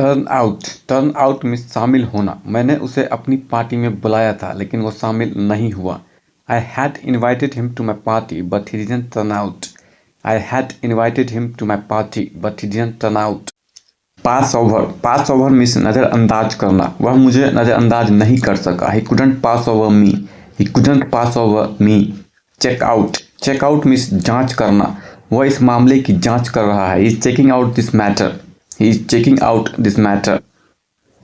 Turn out में शामिल होना। मैंने उसे अपनी पार्टी में बुलाया था लेकिन वो शामिल नहीं हुआ। I had invited him to my party but he didn't turn out. I had invited him to my party but he didn't turn out. Pass over means नज़रअंदाज करना। वह मुझे नज़रअंदाज नहीं कर सका। He couldn't pass over me. He couldn't pass over me. Check out means जांच करना। वह इस मामले की जांच कर रहा है। He is checking out this matter. He is checking out this matter.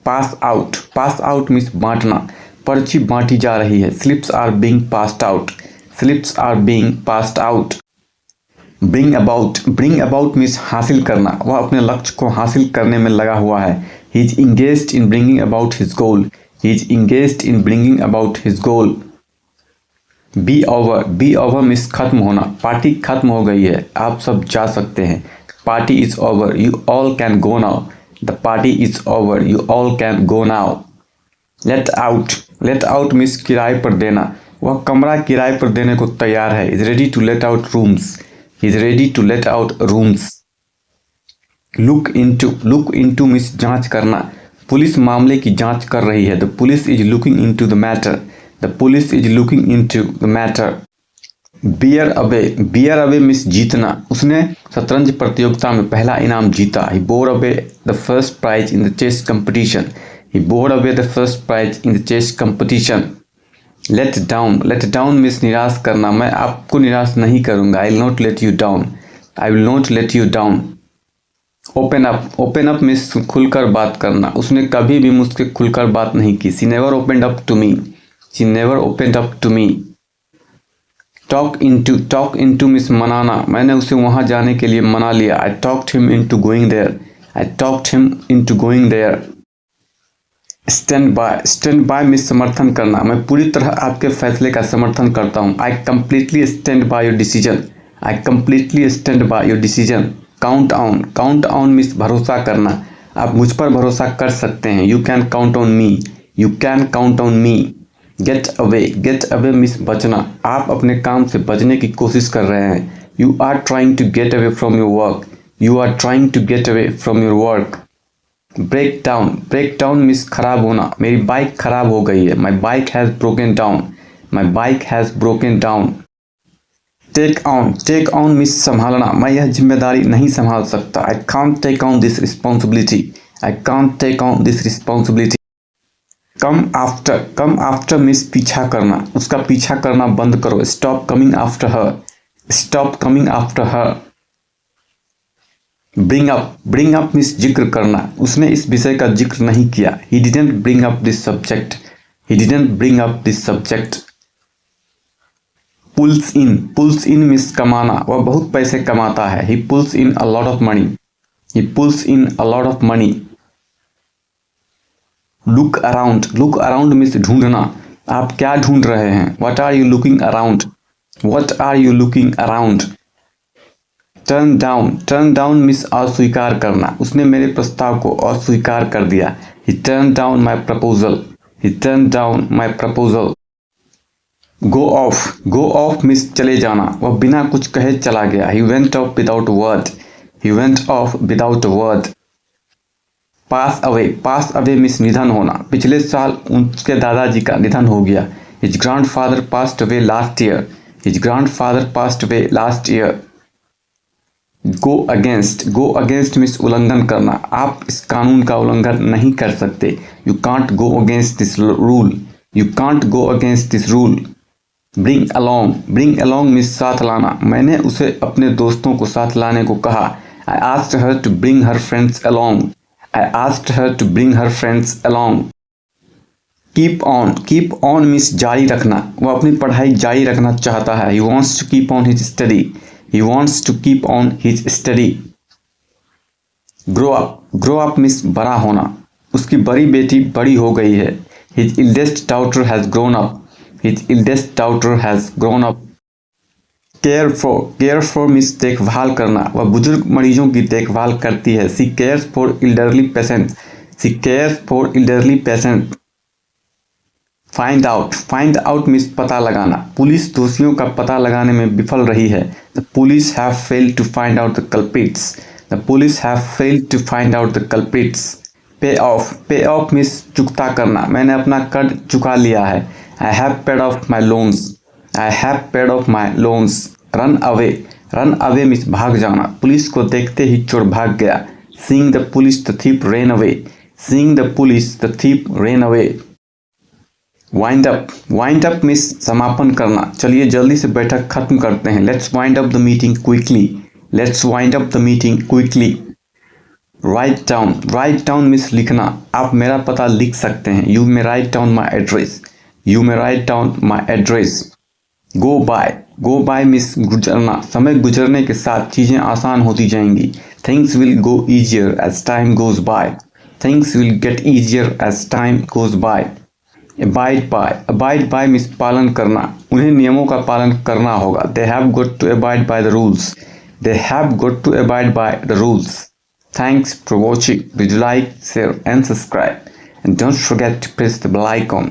Pass out means बांटना। पर्ची बांटी जा रही है। Slips are being passed out. Slips are being passed out. Bring about means हासिल करना। वह अपने लक्ष्य को हासिल करने में लगा हुआ है। He is engaged in bringing about his goal. He is engaged in bringing about his goal. Be over means खत्म होना। पार्टी खत्म हो गई है, आप सब जा सकते हैं। Party is over. You all can go now. The party is over. You all can go now. Let out means किराए पर देना। वह कमरा किराए पर देने को तैयार है। Is ready to let out rooms. He is ready to let out rooms. Look into means जांच करना। पुलिस मामले की जांच कर रही है। The police is looking into the matter. The police is looking into the matter. Bear away means जीतना। उसने शतरंज प्रतियोगिता में पहला इनाम जीता। He bore away the first prize in the chess competition. He bore away the first prize in the chess competition. Let down means निराश करना। मैं आपको निराश नहीं करूँगा। I will not let you down. I will not let you down. Open up means खुलकर बात करना। उसने कभी भी मुझसे खुलकर बात नहीं की। She never opened up to me. She never opened up to me. Talk into means मनाना। मैंने उसे वहाँ जाने के लिए मना लिया। I talked him into going there. I talked him into going there. Stand by means समर्थन करना। मैं पूरी तरह आपके फैसले का समर्थन करता हूँ। I completely stand by your decision. I completely stand by your decision. Count on means भरोसा करना। आप मुझ पर भरोसा कर सकते हैं। You can count on me. You can count on me. Get away means बचना। आप अपने काम से बचने की कोशिश कर रहे हैं। You are trying to get away from your work. You are trying to get away from your work. Break down means खराब होना। मेरी बाइक खराब हो गई है। My bike has broken down. My bike has broken down. Take on means संभालना। मैं यह जिम्मेदारी नहीं संभाल सकता। I can't take on this responsibility. I can't take on this responsibility. Come after means पीछा करना। उसका पीछा करना बंद करो। Stop coming after her. Stop coming after her. Bring up means जिक्र करना। उसने इस विषय का जिक्र नहीं किया। He didn't bring up this subject. He didn't bring up this subject. Pulls in means कमाना। वह बहुत पैसे कमाता है। He pulls in a lot of money. He pulls in a lot of money. Look around means ढूंढना। आप क्या ढूंढ रहे हैं? What are you looking around? What are you looking around? Turn down means अस्वीकार करना। उसने मेरे प्रस्ताव को अस्वीकार कर दिया। He turned down my proposal. He turned down my proposal. Go off means चले जाना। वह बिना कुछ कहे चला गया। He went off without a word. He went off without a word. Pass away means निधन होना। पिछले साल उसके दादाजी का निधन हो गया। His grandfather passed away last year. His grandfather passed away last year. Go against means उल्लंघन करना। आप इस कानून का उल्लंघन नहीं कर सकते। You can't go against this rule. You can't go against this rule. Bring along means साथ लाना। मैंने उसे अपने दोस्तों को साथ लाने को कहा। I asked her to bring her friends along. I asked her to bring her friends along. Keep on means जारी रखना। वह अपनी पढ़ाई जारी रखना चाहता है। He wants to keep on his study. He wants to keep on his study. Grow up means बड़ा होना। उसकी बड़ी बेटी बड़ी हो गई है। His eldest daughter has grown up. His eldest daughter has grown up. Care for means देखभाल करना। वह बुजुर्ग मरीजों की देखभाल करती है। She cares for elderly patients. She cares for elderly patients. Find out means पता लगाना। पुलिस दोषियों का पता लगाने में विफल रही है। The police have failed to find out the culprits. The police have failed to find out the culprits. पे ऑफ मीन्स चुकता करना, मैंने अपना कर्ज चुका लिया है। I have paid of my loans, I have paid of my loans. Run away means भाग जाना, पुलिस को देखते ही चोर भाग गया। Seeing the police the thief rain away, seeing the police the thief rain away. Wind up means समापन करना, चलिए जल्दी से बैठक खत्म करते हैं। Let's wind up the meeting quickly, let's wind up the meeting quickly. Write down means लिखना, आप मेरा पता लिख सकते हैं। You may write down my address, you may write down my address. Go by means गुजरना, समय गुजरने के साथ चीज़ें आसान होती जाएंगी। Things will go easier as time goes by, things will get easier as time goes by. Abide by means पालन करना, उन्हें नियमों का पालन करना होगा। They have got to abide by the rules, they have got to abide by the rules. Thanks for watching. Please like, share and subscribe, and don't forget to press the bell icon.